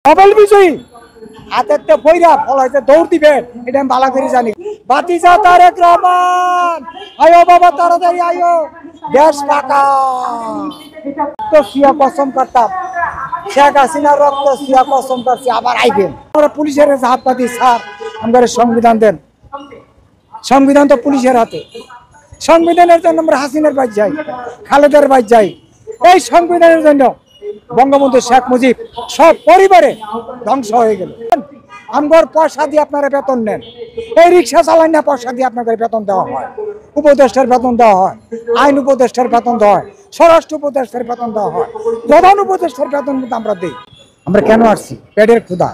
Nobel বিজয়ী হাতে বইরা ফলাইতে দৌড় দিবেন, এটা আমি ভালো করে জানি। বাতিজা তারেক রহমান, আয়ো বাবা তাড়াতাড়ি আয়ো, দেশ পাকা। তো সিয়া কসম করতাম, শেখ হাসিনার রক্ত সিয়া কসম করছি আবার আইবেন। আমরা পুলিশের হাত পাতি, স্যার আমাদের সংবিধান দেন। সংবিধান তো পুলিশের হাতে। সংবিধানের জন্য আমরা হাসিনার বাইর যাই, খালেদার বাইর যাই। এই সংবিধানের জন্য বঙ্গবন্ধু শেখ মুজিব সব পরিবারে ধ্বংস হয়ে গেল। আমার পয়সা দিয়ে আপনারা বেতন নেন, এই রিক্সা চালান না, পয়সা দিয়ে আপনাদের বেতন দেওয়া হয়, উপদেষ্টার বেতন দেওয়া হয়, আইন উপদেষ্টার বেতন দেওয়া হয়, স্বরাষ্ট্র উপদেষ্টার বেতন দেওয়া হয়, প্রধান উপদেষ্টার বেতন কিন্তু আমরা দিই। আমরা কেন আসছি? পেটের ক্ষুধা,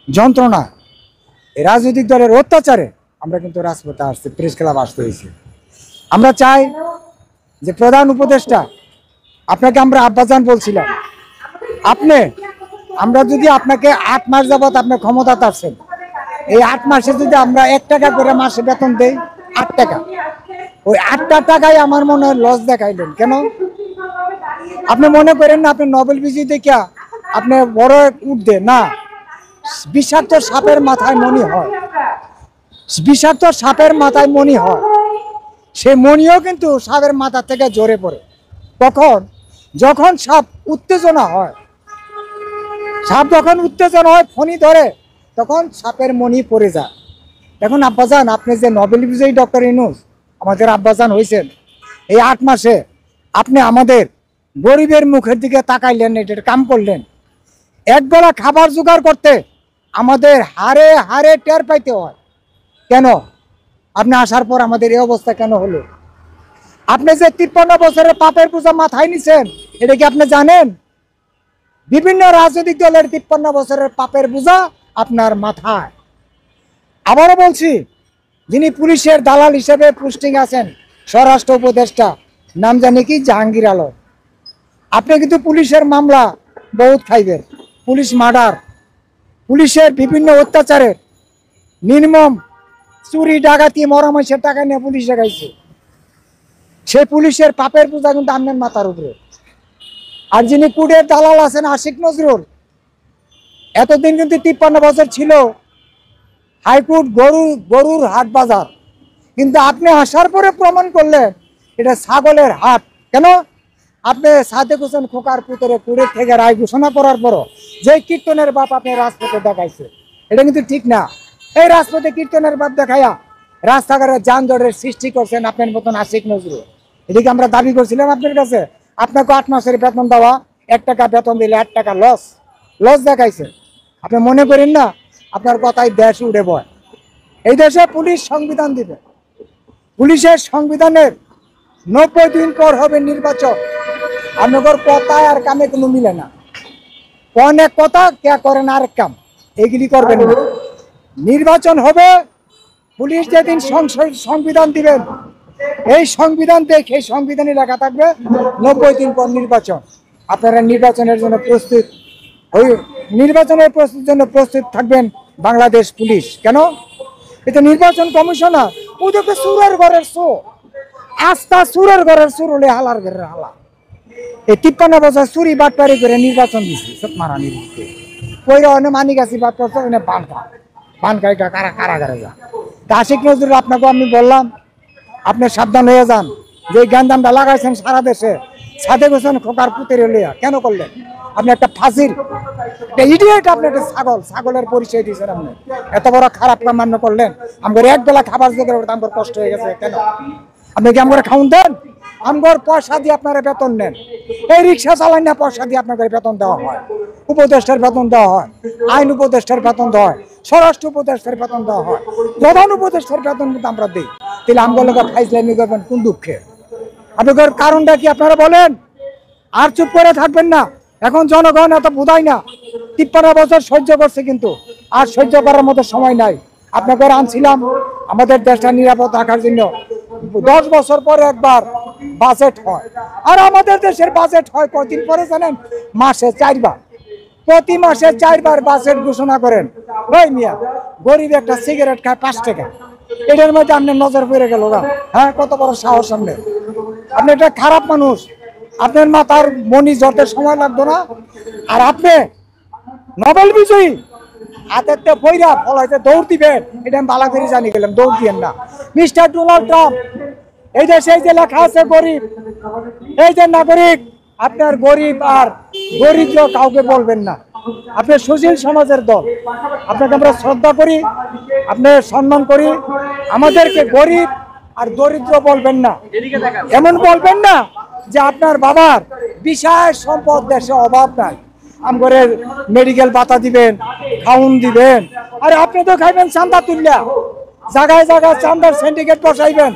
যন্ত্রণা, এই রাজনৈতিক দলের অত্যাচারে আমরা কিন্তু রাজপথে আসছি, প্রেস ক্লাব আসতে হয়েছে। আমরা চাই যে প্রধান উপদেষ্টা, আপনাকে আমরা আব্বাজান বলছিলাম, আমরা যদি আপনাকে 8 মাস যাবত আপনি ক্ষমতা আসছেন, এই 8 মাসে যদি আমরা 1 টাকা করে মাসে বেতন দেই, 8 টাকা, ওই 8টা টাকায় আমার মনে হয় লস দেখাইলেন। কেন? আপনি মনে করেন না আপনি নোবেল বিজয়ী দেখিয়া আপনি বড় উঠবে না। বিষাক্ত সাপের মাথায় মণি হয়, বিষাক্ত সাপের মাথায় মণি হয়, সে মণিও কিন্তু সাপের মাথা থেকে ঝরে পড়ে। তখন যখন সাপ উত্তেজনা হয়, সাপ যখন উত্তেজনা হয়, ফণি ধরে, তখন সাপের মণি পড়ে যায়। এখন আব্বাজান, আপনি যে নোবেল বিজয়ী ডক্টর ইউনূস আমাদের আব্বাজান হয়েছেন, এই 8 মাসে আপনি আমাদের গরিবের মুখের দিকে তাকাইলেন, এটার কাম করলেন। একবেলা খাবার জোগাড় করতে আমাদের হারে হারে টের পাইতে হয়। কেন? আপনি আসার পর আমাদের এই অবস্থা কেন হলো? আপনি যে 53 বছরের পাপের পূজা মাথায় নিছেন, এটা কি আপনি জানেন? বিভিন্ন রাজনৈতিক দলের 53 বছরের পাপের বোঝা আপনার মাথায়। আবারও বলছি, যিনি পুলিশের দালাল হিসেবে পোস্টিং আছেন, স্বরাষ্ট্র উপদেষ্টা, নাম জানি কি, জাহাঙ্গীর আলম। আপনি কিন্তু পুলিশের মামলা বহুত খাইবেন, পুলিশ মার্ডার, পুলিশের বিভিন্ন অত্যাচারের, নির্মম চুরি ডাকাতি মরামসের টাকা নিয়ে পুলিশ দেখাইছে। সেই পুলিশের পাপের পূজা কিন্তু আপনার মাথার উপরে। আর যিনি কুডের দালাল আছেন, আশিক নজরুল, এতদিন কিন্তু 53 বছর ছিল হাইকোর্ট গরুর হাট বাজার, কিন্তু আপনি আসার পরে প্রমাণ করলেন এটা ছাগলের হাট। কেন? আপনি সাদেক হোসেন খোকার পুতরে কুড়ে থেকে রায় ঘোষণা করার পরও যে কীর্তনের বাপ আপনি রাজপথে দেখাইছে, এটা কিন্তু ঠিক না। এই রাজপথে কীর্তনের বাপ দেখাইয়া রাস্তাঘাটের যানজটের সৃষ্টি করছেন আপনার মতন আশিক নজরুল। এদিকে আমরা দাবি করছিলাম আপনার কাছে, আপনাকে 8 মাসের বেতন দেওয়া, 1 টাকা বেতন দিলে 8 টাকা লস দেখাইছে। আপনি মনে করেন না আপনার কথায় দেশ উড়ে বয়? এই দেশে পুলিশ সংবিধান দিবে, পুলিশের সংবিধানের 90 দিন পর হবে নির্বাচন। আপনাদের কথায় আর কামে কোনো মিলে না। অনেক কথা কে করেন আরেক কাম, এগুলি করবেন না। নির্বাচন হবে, পুলিশ যেদিন সংবিধান দিবেন, এই সংবিধান দেখে সংবিধানে লেখা থাকবে 90 দিন পর নির্বাচন। আপনারা নির্বাচনের জন্য প্রস্তুত থাকবেন। বাংলাদেশ পুলিশ কেন? এটা নির্বাচন কমিশনার, ওদেরকে সুরের ঘরের শো, আস্থা সুরের ঘরের সুর হলে হালার ঘরের হালা। এই 53 বছর চুরি বাটপারি করে নির্বাচন দিচ্ছে, সব মারা নির্বাচন কইরা অনেক মানি গাছি বাট করছে, পান খাই কারাগারে যা। আশিক নজরুল, আপনাকে আমি বললাম আপনি সাবধান হয়ে যান, যে গ্যাঞ্জামটা লাগাইছেন সারা দেশে সাদেক হোসেন খোকার পুতের লিয়া কেন করলেন? আপনি একটা ফাঁসির ইডিয়েট, আপনি একটা ছাগলের পরিচয় দিয়েছেন। আপনি এত বড় খারাপ কাম মান্য করলেন। আমার 1 বেলা খাবার জোগাড় করতে আমার কষ্ট হয়ে গেছে। কেন? আপনি কি আমার খাউন দেন? আমার পয়সা দিয়ে আপনারা বেতন নেন, এই রিক্সা চালান না, পয়সা দিয়ে আপনাদের বেতন দেওয়া হয়, উপদেষ্টার বেতন দেওয়া হয়, আইন উপদেষ্টার বেতন দেওয়া হয়, স্বরাষ্ট্র উপদেষ্টার বেতন দেওয়া হয়, প্রধান উপদেষ্টার বেতন কিন্তু আমরা দিই। তাহলে আমগুলো ফাইজলামি করবেন কোন দুঃখে? আপনাদের কারণটা কি আপনারা বলেন? আর চুপ করে থাকবেন না। এখন জনগণ এত বোধাই না, 53 বছর সহ্য করছে, কিন্তু আর সহ্য করার মতো সময় নাই। আপনাকে আনছিলাম আমাদের দেশটা নিরাপদ রাখার জন্য। 10 বছর পরে একবার বাজেট হয়, আর আমাদের দেশের বাজেট হয় কয়দিন পরে জানেন? মাসে 4 বার, প্রতি মাসে 4 বার বাজেট ঘোষণা করেন। ওই মিয়া, গরিব একটা সিগারেট খায় 5 টাকা, এটার মধ্যে আপনার নজর পড়ে গেল গা? হ্যাঁ, কত বড় সাহস! আপনি একটা খারাপ মানুষ, আপনার মাথার মনি জটের সময় লাগতো না। আর আপনি নোবেল বিজয়ী হাতে বইরা ফলাইতে দৌড় দিবেন, এটা আমি বালা করে জানি গেলাম, দৌড় দিবেন না। মিস্টার ডোনাল্ড ট্রাম্প, এই দেশে এই যে লেখা আছে গরিব, এই যে নাগরিক, আপনার গরিব আর দরিদ্র কাউকে বলবেন না। আপনি সুশীল সমাজের দল, আপনাকে আমরা শ্রদ্ধা করি, আপনার সম্মান করি। আমাদেরকে গরিব আর দরিদ্র বলবেন না, এমন বলবেন না যে আপনার বাবার বিশাল সম্পদ, দেশে অভাব নাই, আমগরে মেডিকেল ভাতা দিবেন, খাউন দিবেন। আরে আপনি তো খাইবেন চান্দা তুললা, জায়গায় জায়গায় চান্দার সিন্ডিকেট বসাইবেন।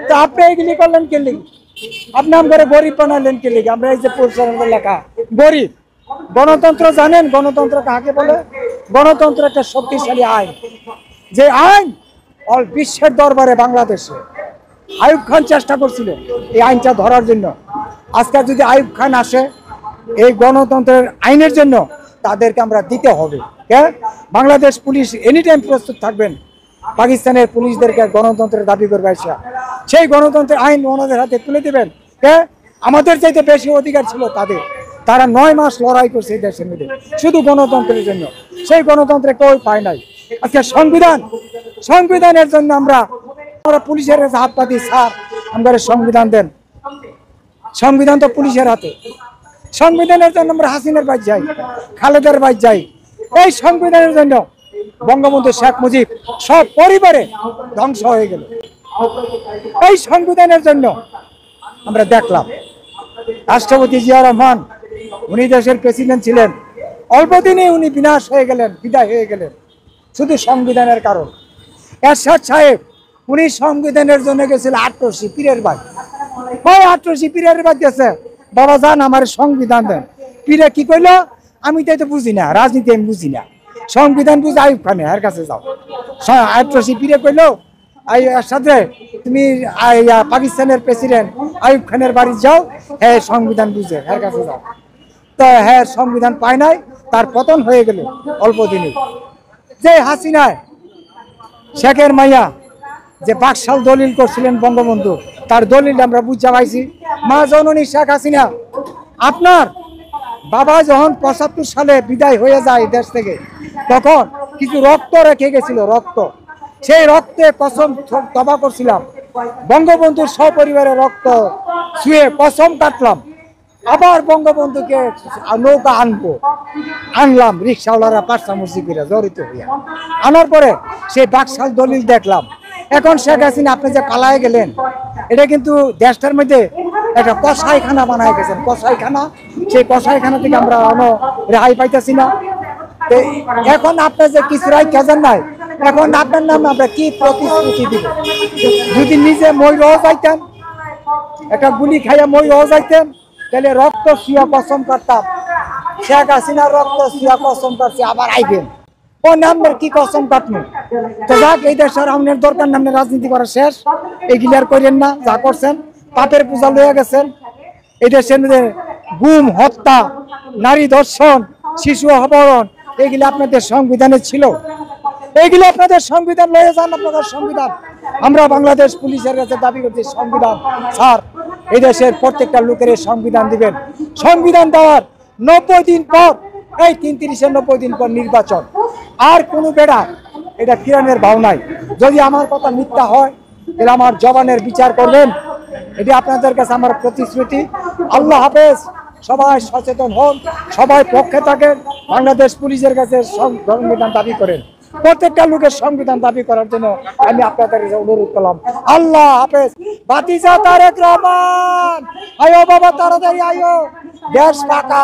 তো আপনি এগুলি করলেন কে লিগে? আপনি আমগরে গরিব বানালেন কে লিগে? আমরা এই যে পরিচালনা লেখা গরিব। গণতন্ত্র জানেন গণতন্ত্র কাকে বলে? গণতন্ত্র একটা শক্তিশালী আইন, যে আইন অল বিশ্বের দরবারে বাংলাদেশে আইয়ুব খান চেষ্টা করছিল এই আইনটা ধরার জন্য। আজকে যদি আইয়ুব খান আসে এই গণতন্ত্রের আইনের জন্য, তাদেরকে আমরা দিতে হবে। বাংলাদেশ পুলিশ এনি টাইম প্রস্তুত থাকবেন পাকিস্তানের পুলিশদেরকে গণতন্ত্রের দাবি করবে, সেই গণতন্ত্রের আইন ওনাদের হাতে তুলে দেবেন। আমাদের চাইতে বেশি অধিকার ছিল তাদের, তারা 9 মাস লড়াই করছে এই দেশের মধ্যে শুধু গণতন্ত্রের জন্য, সেই গণতন্ত্রে কেউ পায় নাই। আজকে সংবিধানের জন্য আমরা পুলিশের কাছে হাত পাতি, স্যার আমাদের সংবিধান দেন। সংবিধান তো পুলিশের হাতে। সংবিধানের জন্য আমরা হাসিনার বাইর যাই, খালেদার বাইর যাই। এই সংবিধানের জন্য বঙ্গবন্ধু শেখ মুজিব সব পরিবারে ধ্বংস হয়ে গেল। এই সংবিধানের জন্য আমরা দেখলাম রাষ্ট্রপতি জিয়া রহমান, উনি দেশের প্রেসিডেন্ট ছিলেন, অল্প দিনে উনি বিনাশ হয়ে গেলেন, বিদায় হয়ে গেলেন শুধু সংবিধানের কারণ। এরশাদ সাহেব, উনি সংবিধানের জন্য গেছিল আটরশি পীরের বাড়ি। ওই আটরশি পীরের বাড়ি গেছে, বাবা যান আমার সংবিধান দেন। পীরে কি কইলো? আমি তাই তো বুঝি না, রাজনীতি আমি বুঝি না, সংবিধান বুঝে আইয়ুব খানে এর কাছে যাও। আটরশি পীরে কইলো, এরশাদ রে, তুমি পাকিস্তানের প্রেসিডেন্ট আইয়ুব খানের বাড়ি যাও, হ্যাঁ সংবিধান বুঝে এর কাছে যাও। তো হ্যাঁ সংবিধান পায় নাই, তার পতন হয়ে গেল অল্প দিনে। যে হাসিনায় শেখের মাইয়া যে বাকশাল দলিল করছিলেন বঙ্গবন্ধু, তার দলিল আমরা বুঝা পাইছি। মা জননী শেখ হাসিনা, আপনার বাবা যখন 75 সালে বিদায় হয়ে যায় দেশ থেকে, তখন কিছু রক্ত রেখে গেছিল, রক্ত। সেই রক্তে কসম তবা করছিলাম, বঙ্গবন্ধুর সপরিবারের রক্ত ছুঁয়ে কসম কাটলাম, আবার বঙ্গবন্ধুকে নৌকা আনলাম, রিক্সাওয়ালারা পাঁচসামুচি করে জড়িত হইয়া আনার পরে সেই বাকশাল দলিল দেখলাম। এখন শেখ হাসিনা আপনি যে পালায় গেলেন, এটা কিন্তু দেশটার মধ্যে একটা কসাইখানা বানায় গেছেন, কসাইখানা। সেই কসাইখানা থেকে আমরা রেহাই পাইতেছি না। এখন আপনার যে কিছু রায় খেজেন নাই, এখন আপনার নামে আমরা কি প্রতিশ্রুতি দিব? যদি নিজে মই রহ যাইতেন, একটা গুলি খাইয়া মই রহ যাইতেন, তাহলে রক্ত শুয়া কসম করতাম, শেখ হাসিনার রক্ত শুয়া কসম করছে আবার আইবেন, ও নামের কি কসম কাটবেন? তো যাক, এই দেশের আমাদের দরকার নামে রাজনীতি করা শেষ, এগুলি আর করেন না। যা করছেন পাপের পূজা লইয়া গেছেন। এই দেশের মধ্যে গুম, হত্যা, নারী ধর্ষণ, শিশু অপহরণ, এগুলি আপনাদের সংবিধানে ছিল। এইগুলো আপনাদের সংবিধান লয়ে যান, আপনাদের সংবিধান। আমরা বাংলাদেশ পুলিশের কাছে দাবি করছি সংবিধান, স্যার এই দেশের প্রত্যেকটা লোকের সংবিধান দিবেন। সংবিধান দেওয়ার 90 দিন পর, এই ৩০-৯০ দিন পর নির্বাচন। আর কোনো বেড়া এটা ফিরানের ভাও নাই। যদি আমার কথা মিথ্যা হয়, তাহলে আমার জবানের বিচার করবেন। এটি আপনাদের কাছে আমার প্রতিশ্রুতি। আল্লাহ হাফেজ। সবাই সচেতন হন, সবাই পক্ষে থাকেন, বাংলাদেশ পুলিশের কাছে সংবিধান দাবি করেন। প্রত্যেকটা লোকের সংবিধান দাবি করার জন্য আমি আপনাদের অনুরোধ করলাম। আল্লাহ হাফেজ। ভাতিজা তারেক রহমান, আয়ো বাবা তাড়াতাড়ি আয়ো, দেশ পাকা।